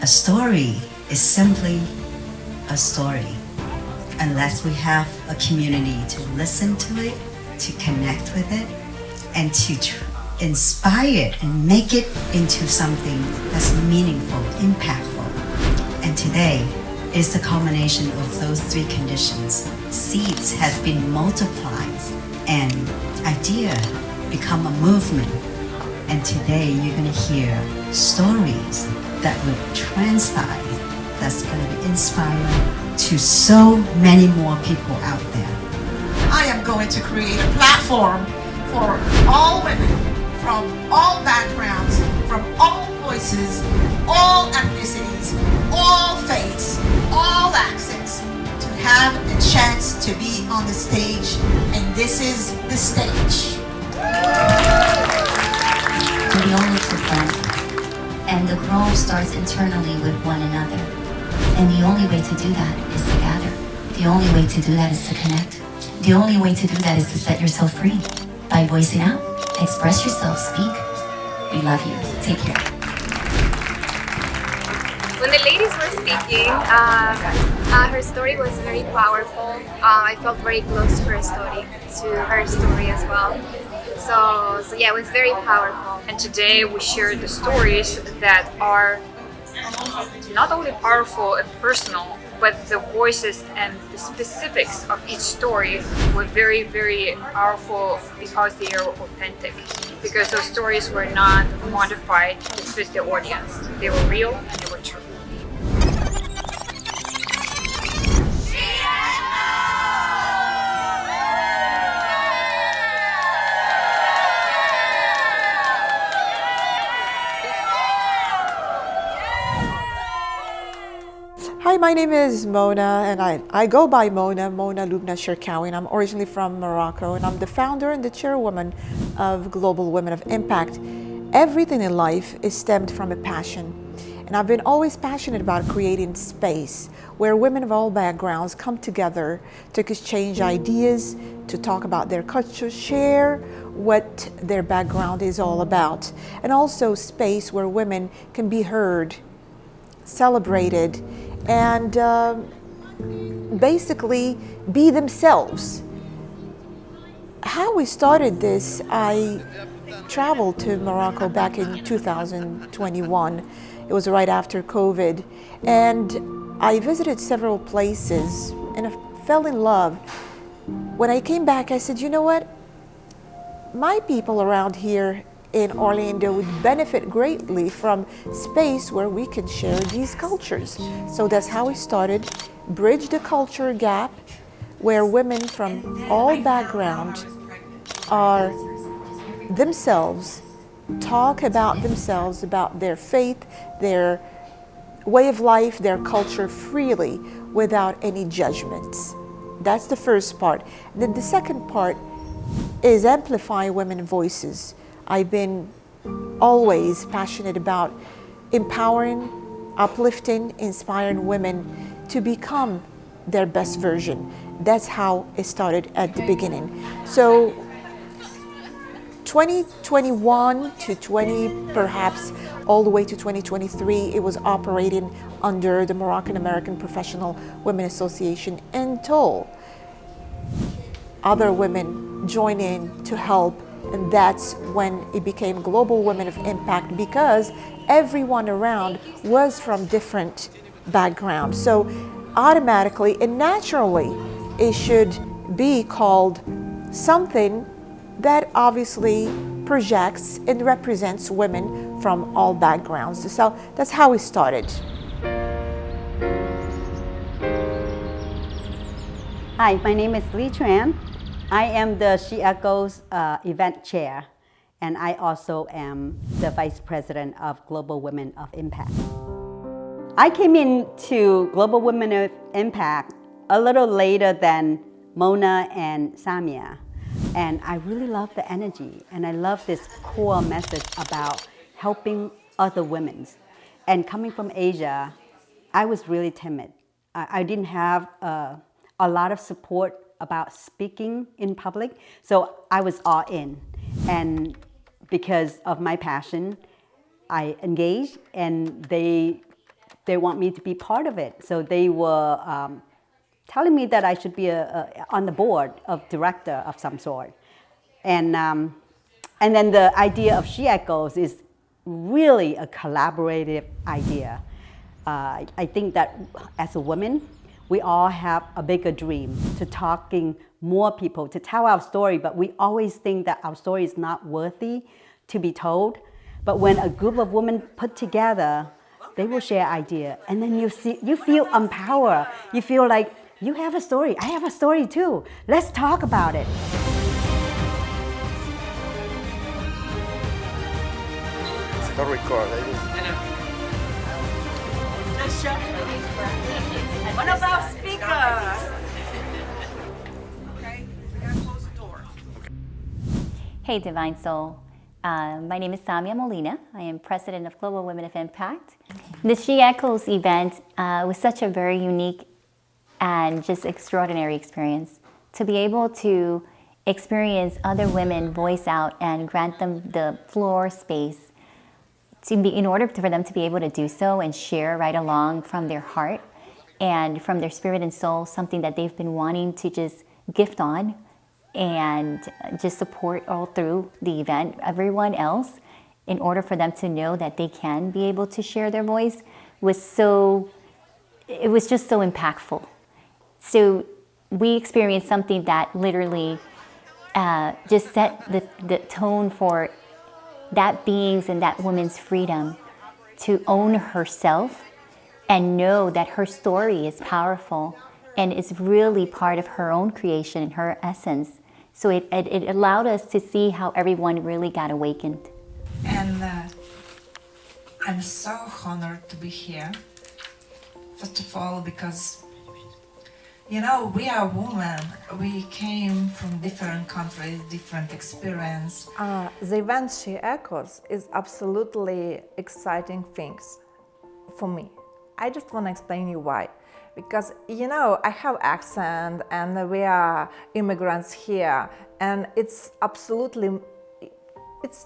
A story is simply a story. Unless we have a community to listen to it, to connect with it, and to inspire it and make it into something that's meaningful, impactful. And today is the culmination of those three conditions. Seeds have been multiplied and idea become a movement. And today you're going to hear stories that will transpire, that's going to be inspiring to so many more people out there. I am going to create a platform for all women from all backgrounds, from all voices, all ethnicities, all faiths, all accents, to have a chance to be on the stage, and this is the stage. We all live for friends, and the growth starts internally with one another. And the only way to do that is to gather. The only way to do that is to connect. The only way to do that is to set yourself free by voicing out, express yourself, speak. We love you. Take care. When the ladies were speaking, her story was very powerful. I felt very close to her story as well. So yeah, it was very powerful. And today we share the stories that are not only powerful and personal, but the voices and the specifics of each story were very, very powerful because they are authentic. Because those stories were not modified to fit the audience. They were real and they were true. Hi, my name is Mona, and I go by Mona Lubna Shirkawi, and I'm originally from Morocco, and I'm the founder and the chairwoman of Global Women of Impact. Everything in life is stemmed from a passion, and I've been always passionate about creating space where women of all backgrounds come together to exchange ideas, to talk about their culture, share what their background is all about, and also space where women can be heard, celebrated, and basically be themselves. How we started this, I traveled to Morocco back in 2021. It was right after COVID, and I visited several places and I fell in love. When I came back, I said, you know what? My people around here in Orlando would benefit greatly from space where we can share these cultures. So that's how we started, Bridge the Culture Gap, where women from all backgrounds are themselves, talk about themselves, about their faith, their way of life, their culture freely without any judgments. That's the first part. Then the second part is amplify women's voices. I've been always passionate about empowering, uplifting, inspiring women to become their best version. That's how it started at the beginning. So 2021 to 20, perhaps all the way to 2023, it was operating under the Moroccan American Professional Women Association until other women joined in to help. And that's when it became Global Women of Impact, because everyone around was from different backgrounds. So automatically and naturally, it should be called something that obviously projects and represents women from all backgrounds. So that's how we started. Hi, my name is Lee Tran. I am the She Echoes event chair, and I also am the vice president of Global Women of Impact. I came into Global Women of Impact a little later than Mona and Samia, and I really love the energy, and I love this core message about helping other women. And coming from Asia, I was really timid. I didn't have a lot of support about speaking in public, so I was all in. And because of my passion, I engaged, and they they want me to be part of it. So they were telling me that I should be on the board of director of some sort. And then the idea of She Echoes is really a collaborative idea. I think that as a woman, we all have a bigger dream to talking more people, to tell our story, but we always think that our story is not worthy to be told. But when a group of women put together, they will share idea, and then you feel empowered. You feel like you have a story, I have a story too. Let's talk about it. Don't record. One of our speakers. Okay, we gotta close the door. Hey, Divine Soul. My name is Samia Molina. I am president of Global Women of Impact. The She Echoes event was such a very unique and just extraordinary experience. To be able to experience other women voice out and grant them the floor space in order for them to be able to do so and share right along from their heart and from their spirit and soul, something that they've been wanting to just gift on and just support all through the event, everyone else, in order for them to know that they can be able to share their voice it was just so impactful. So we experienced something that literally just set the tone for that being's and that woman's freedom to own herself and know that her story is powerful and is really part of her own creation and her essence. So it allowed us to see how everyone really got awakened. And I'm so honored to be here. First of all, because, you know, we are women. We came from different countries, different experience. The event She Echoes is absolutely exciting things for me. I just want to explain you why. Because, you know, I have accent and we are immigrants here, and it's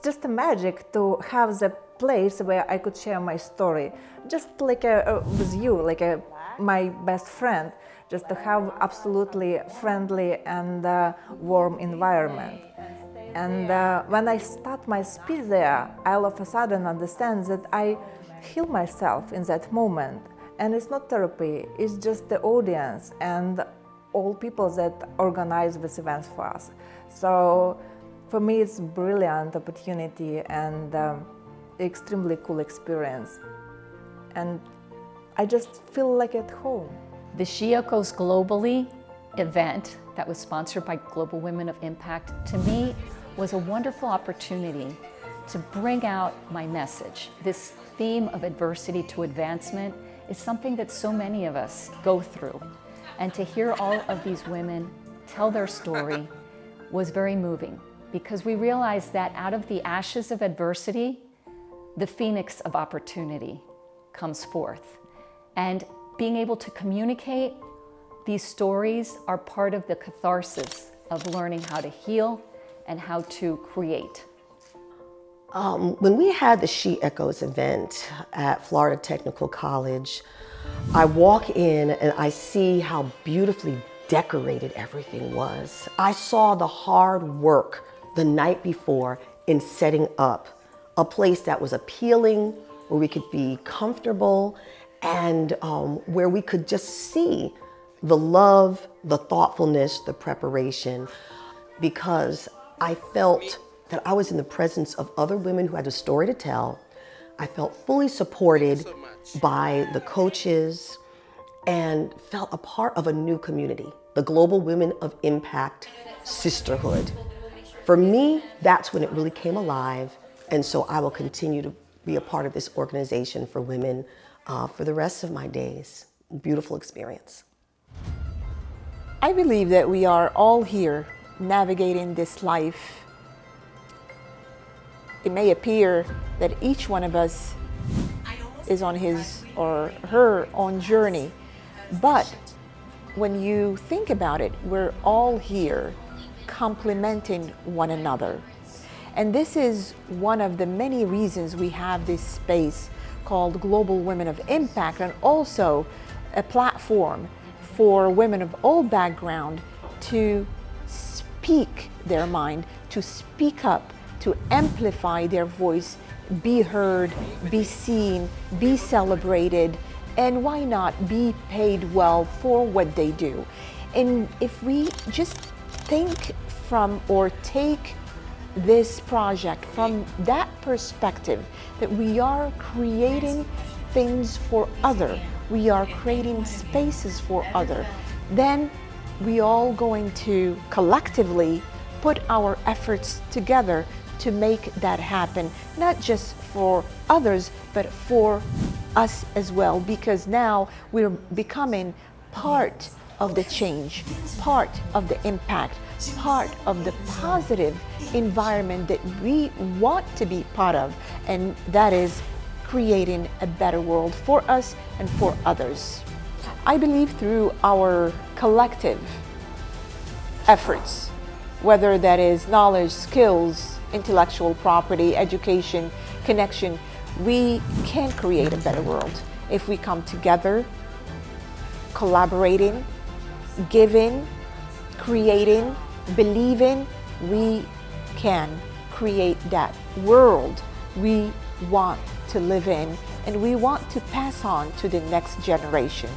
just a magic to have the place where I could share my story, just like with you, like my best friend, just to have absolutely friendly and warm environment. And when I start my speech there, I all of a sudden understand that I heal myself in that moment. And it's not therapy, it's just the audience and all people that organize these events for us. So for me, it's a brilliant opportunity and extremely cool experience. And I just feel like at home. The She Echoes Globally event that was sponsored by Global Women of Impact, to me, was a wonderful opportunity to bring out my message. This theme of adversity to advancement is something that so many of us go through. And to hear all of these women tell their story was very moving, because we realized that out of the ashes of adversity, the phoenix of opportunity comes forth. And being able to communicate these stories are part of the catharsis of learning how to heal and how to create. When we had the She Echoes event at Florida Technical College, I walk in and I see how beautifully decorated everything was. I saw the hard work the night before in setting up a place that was appealing, where we could be comfortable, and where we could just see the love, the thoughtfulness, the preparation, because I felt that I was in the presence of other women who had a story to tell. I felt fully supported by the coaches and felt a part of a new community, the Global Women of Impact Sisterhood. For me, that's when it really came alive, and so I will continue to be a part of this organization for women for the rest of my days. Beautiful experience. I believe that we are all here navigating this life. It may appear that each one of us is on his or her own journey, but when you think about it, we're all here complementing one another. And this is one of the many reasons we have this space called Global Women of Impact, and also a platform for women of all backgrounds to speak their mind, to speak up, to amplify their voice, be heard, be seen, be celebrated, and why not be paid well for what they do. And if we just think from or take this project from that perspective, that we are creating things for other, we are creating spaces for other, then we all going to collectively put our efforts together to make that happen, not just for others, but for us as well, because now we're becoming part of the change, part of the impact, part of the positive environment that we want to be part of, and that is creating a better world for us and for others. I believe through our collective efforts, whether that is knowledge, skills, intellectual property, education, connection, we can create a better world if we come together, collaborating, giving, creating, believing. We can create that world we want to live in and we want to pass on to the next generation.